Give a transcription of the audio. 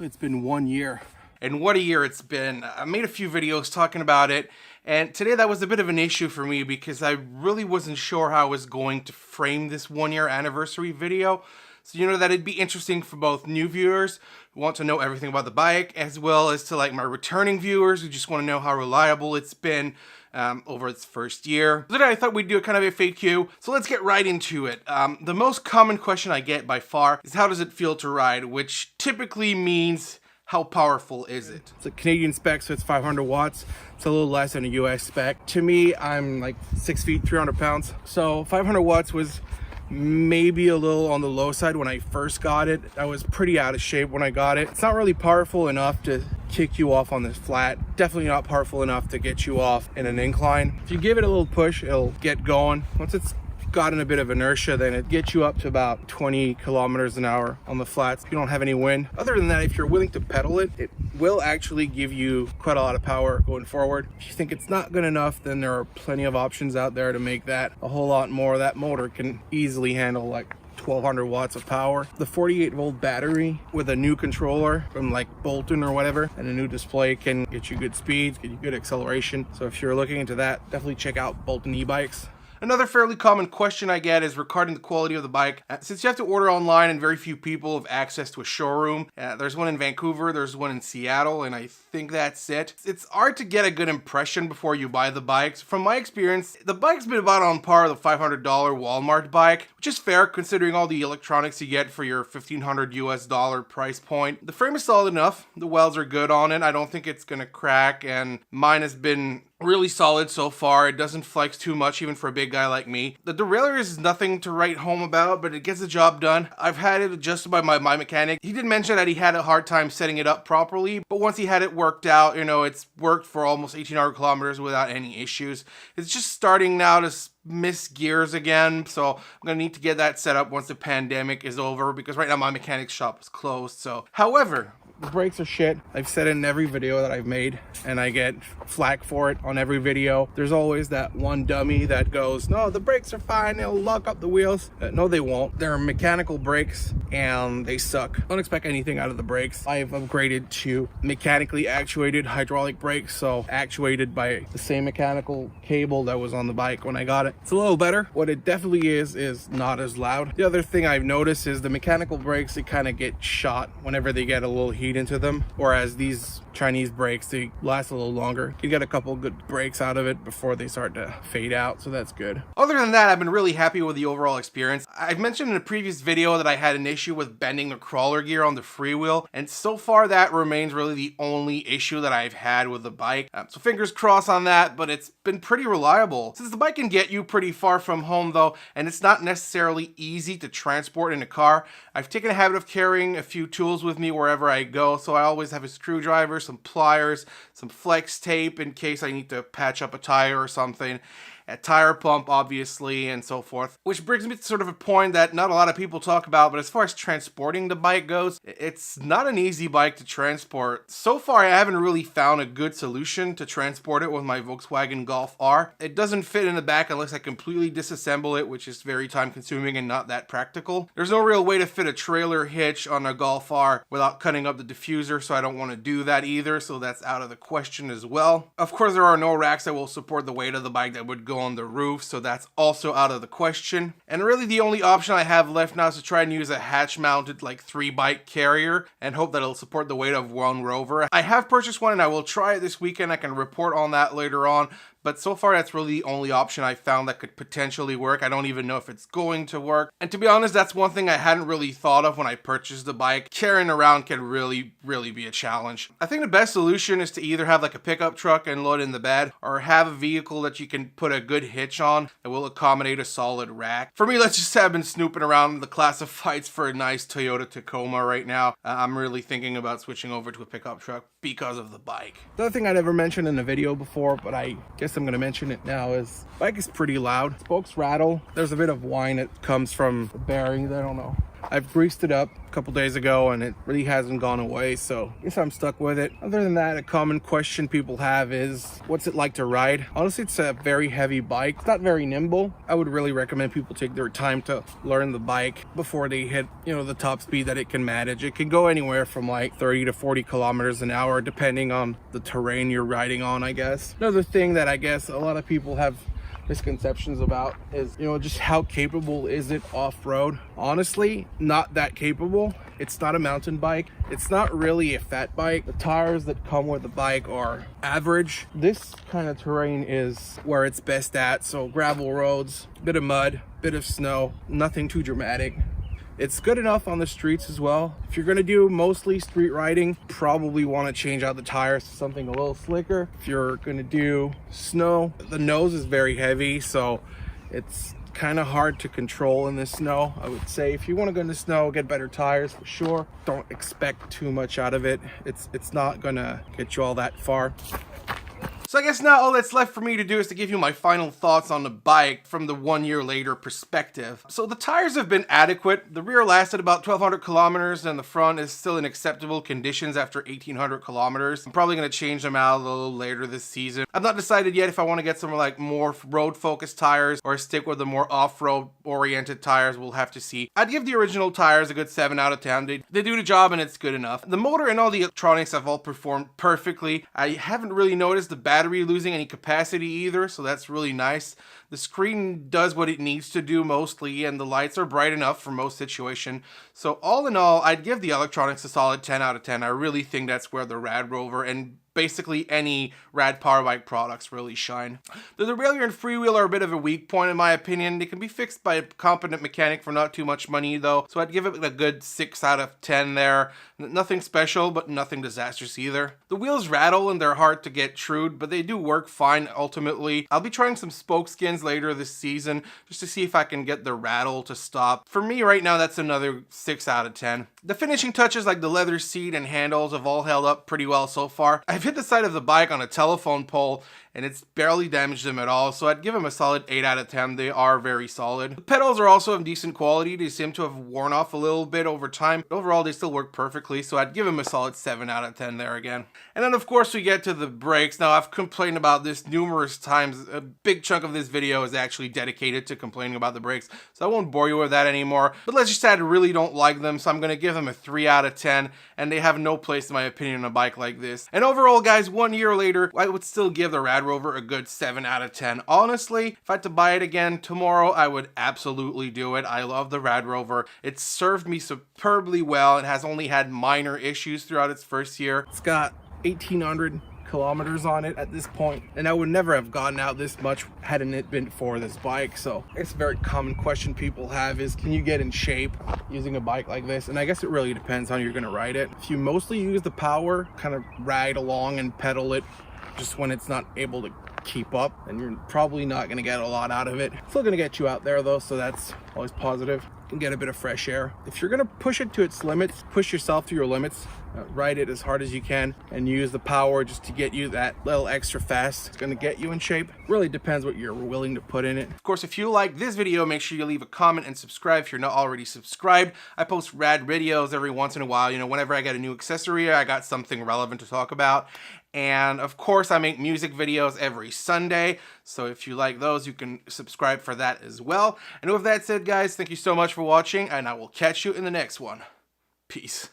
It's been 1 year. And what a year it's been. I made a few videos talking about it, and today that was a bit of an issue for me because I really wasn't sure how I was going to frame this 1 year anniversary video. So that it'd be interesting for both new viewers who want to know everything about the bike, as well as to like my returning viewers who just want to know how reliable it's been over its first year. Today I thought we'd do a kind of a FAQ, so let's get right into it. The most common question I get by far is how does it feel to ride, which typically means how powerful is it? It's a Canadian spec, so it's 500 watts. It's a little less than a US spec. To me, I'm like 6 feet, 300 pounds. So 500 watts was maybe a little on the low side when I first got it. I was pretty out of shape when I got it. It's not really powerful enough to kick you off on this flat. Definitely not powerful enough to get you off in an incline. If you give it a little push, it'll get going. Once it's gotten a bit of inertia, then it gets you up to about 20 kilometers an hour on the flats. You don't have any wind. Other than that, if you're willing to pedal it, it will actually give you quite a lot of power going forward. If you think it's not good enough, then there are plenty of options out there to make that a whole lot more. That motor can easily handle like 1200 watts of power. The 48 volt battery with a new controller from like Bolton or whatever and a new display can get you good speeds, get you good acceleration. So if you're looking into that, definitely check out Bolton e-bikes. Another fairly common question I get is regarding the quality of the bike. Since you have to order online and very few people have access to a showroom, there's one in Vancouver, there's one in Seattle, and I think that's it. It's hard to get a good impression before you buy the bikes. From my experience, the bike's been about on par with a $500 Walmart bike, which is fair considering all the electronics you get for your $1,500 US price point. The frame is solid enough, the welds are good on it, I don't think it's gonna crack, and mine has been really solid so far. It doesn't flex too much even for a big guy like me. The derailleur is nothing to write home about, but it gets the job done. I've had it adjusted by my mechanic. He did mention that he had a hard time setting it up properly, but once he had it worked out, it's worked for almost 1,800 kilometers without any issues. It's just starting now to miss gears again, so I'm gonna need to get that set up once the pandemic is over, because right now my mechanic's shop is closed. So however, the brakes are shit. I've said it in every video that I've made, and I get flack for it on every video. There's always that one dummy that goes, no, the brakes are fine, they'll lock up the wheels. No, they won't. They're mechanical brakes, and they suck. Don't expect anything out of the brakes. I've upgraded to mechanically actuated hydraulic brakes, so actuated by the same mechanical cable that was on the bike when I got it. It's a little better. What it definitely is not as loud. The other thing I've noticed is the mechanical brakes, they kind of get shot whenever they get a little heat into them, whereas these Chinese brakes, they last a little longer. You get a couple good brakes out of it before they start to fade out, so that's good. Other than that, I've been really happy with the overall experience. I've mentioned in a previous video that I had an issue with bending the crawler gear on the freewheel, and so far that remains really the only issue that I've had with the bike. So fingers crossed on that, but it's been pretty reliable. Since the bike can get you pretty far from home though, and it's not necessarily easy to transport in a car, I've taken a habit of carrying a few tools with me wherever I go, so I always have a screwdriver, some pliers, some flex tape in case I need to patch up a tire or something, a tire pump obviously, and so forth. Which brings me to sort of a point that not a lot of people talk about, but as far as transporting the bike goes, it's not an easy bike to transport. So far I haven't really found a good solution to transport it with my Volkswagen Golf R. It doesn't fit in the back unless I completely disassemble it, which is very time consuming and not that practical. There's no real way to fit a trailer hitch on a Golf R without cutting up the diffuser, so I don't want to do that either, so that's out of the question as well. Of course, there are no racks that will support the weight of the bike that would go on the roof, so that's also out of the question. And really the only option I have left now is to try and use a hatch mounted like 3-bike carrier and hope that it'll support the weight of one Rover. I have purchased one and I will try it this weekend. I can report on that later on, but so far that's really the only option I found that could potentially work. I don't even know if it's going to work. And to be honest, that's one thing I hadn't really thought of when I purchased the bike. Carrying around can really be a challenge. I think the best solution is to either have like a pickup truck and load in the bed, or have a vehicle that you can put a good hitch on that will accommodate a solid rack. For me, let's just say I've been snooping around the classifieds for a nice Toyota Tacoma right now. I'm really thinking about switching over to a pickup truck because of the bike. The other thing I never mentioned in a video before, but I guess I'm gonna mention it now, is the bike is pretty loud. Spokes rattle. There's a bit of whine that comes from the bearings. I don't know I've greased it up a couple days ago and it really hasn't gone away, so I guess I'm stuck with it. Other than that, a common question people have is, what's it like to ride? Honestly, it's a very heavy bike. It's not very nimble. I would really recommend people take their time to learn the bike before they hit, the top speed that it can manage. It can go anywhere from like 30 to 40 kilometers an hour, depending on the terrain you're riding on, I guess. Another thing that I guess a lot of people have misconceptions about is, just how capable is it off-road? Honestly, not that capable. It's not a mountain bike. It's not really a fat bike. The tires that come with the bike are average. This kind of terrain is where it's best at. So gravel roads, bit of mud, bit of snow, nothing too dramatic. It's good enough on the streets as well. If you're gonna do mostly street riding, probably wanna change out the tires to something a little slicker. If you're gonna do snow, the nose is very heavy, so it's kind of hard to control in the snow. I would say if you wanna go in the snow, get better tires for sure. Don't expect too much out of it. It's not gonna get you all that far. So I guess now all that's left for me to do is to give you my final thoughts on the bike from the 1 year later perspective. So the tires have been adequate. The rear lasted about 1,200 kilometers and the front is still in acceptable conditions after 1,800 kilometers. I'm probably going to change them out a little later this season. I've not decided yet if I want to get some like more road focused tires or stick with the more off-road oriented tires. We'll have to see. I'd give the original tires a good 7 out of 10. They do the job and it's good enough. The motor and all the electronics have all performed perfectly. I haven't really noticed the battery losing any capacity either, so that's really nice. The screen does what it needs to do mostly, and the lights are bright enough for most situation. So all in all, I'd give the electronics a solid 10 out of 10. I really think that's where the Rad Rover and basically any Rad Power Bike products really shine. The derailleur and freewheel are a bit of a weak point in my opinion. They can be fixed by a competent mechanic for not too much money though, so I'd give it a good 6 out of 10 there. Nothing special, but nothing disastrous either. The wheels rattle and they're hard to get trued, but they do work fine ultimately. I'll be trying some spoke skins later this season just to see if I can get the rattle to stop. For me right now, that's another 6 out of 10. The finishing touches like the leather seat and handles have all held up pretty well so far. I've hit the side of the bike on a telephone pole and it's barely damaged them at all, so I'd give them a solid 8 out of 10. They are very solid. The pedals are also of decent quality. They seem to have worn off a little bit over time. Overall, they still work perfectly, so I'd give them a solid 7 out of 10 there again. And then of course we get to the brakes. Now I've complained about this numerous times. A big chunk of this video is actually dedicated to complaining about the brakes, so I won't bore you with that anymore. But let's just say I really don't like them, so I'm going to give them a 3 out of 10, and they have no place in my opinion on a bike like this. And overall guys, 1 year later, I would still give the Rad Rover a good 7 out of 10. Honestly, if I had to buy it again tomorrow, I would absolutely do it. I love the Rad Rover. It's served me superbly well. It has only had minor issues throughout its first year. It's got 1,800 kilometers on it at this point, and I would never have gotten out this much hadn't it been for this bike. So it's a very common question people have is, can you get in shape using a bike like this? And I guess it really depends on how you're going to ride it. If you mostly use the power, kind of ride along and pedal it just when it's not able to keep up, and you're probably not going to get a lot out of it. Still going to get you out there though, so that's always positive. You can get a bit of fresh air. If you're going to push it to its limits, push yourself to your limits, ride it as hard as you can and use the power just to get you that little extra fast. It's going to get you in shape. Really depends what you're willing to put in it. Of course, if you like this video, make sure you leave a comment and subscribe if you're not already subscribed. I post rad videos every once in a while. Whenever I get a new accessory, I got something relevant to talk about. And of course, I make music videos every Sunday. So if you like those, you can subscribe for that as well. And with that said, guys, thank you so much for watching, and I will catch you in the next one. Peace.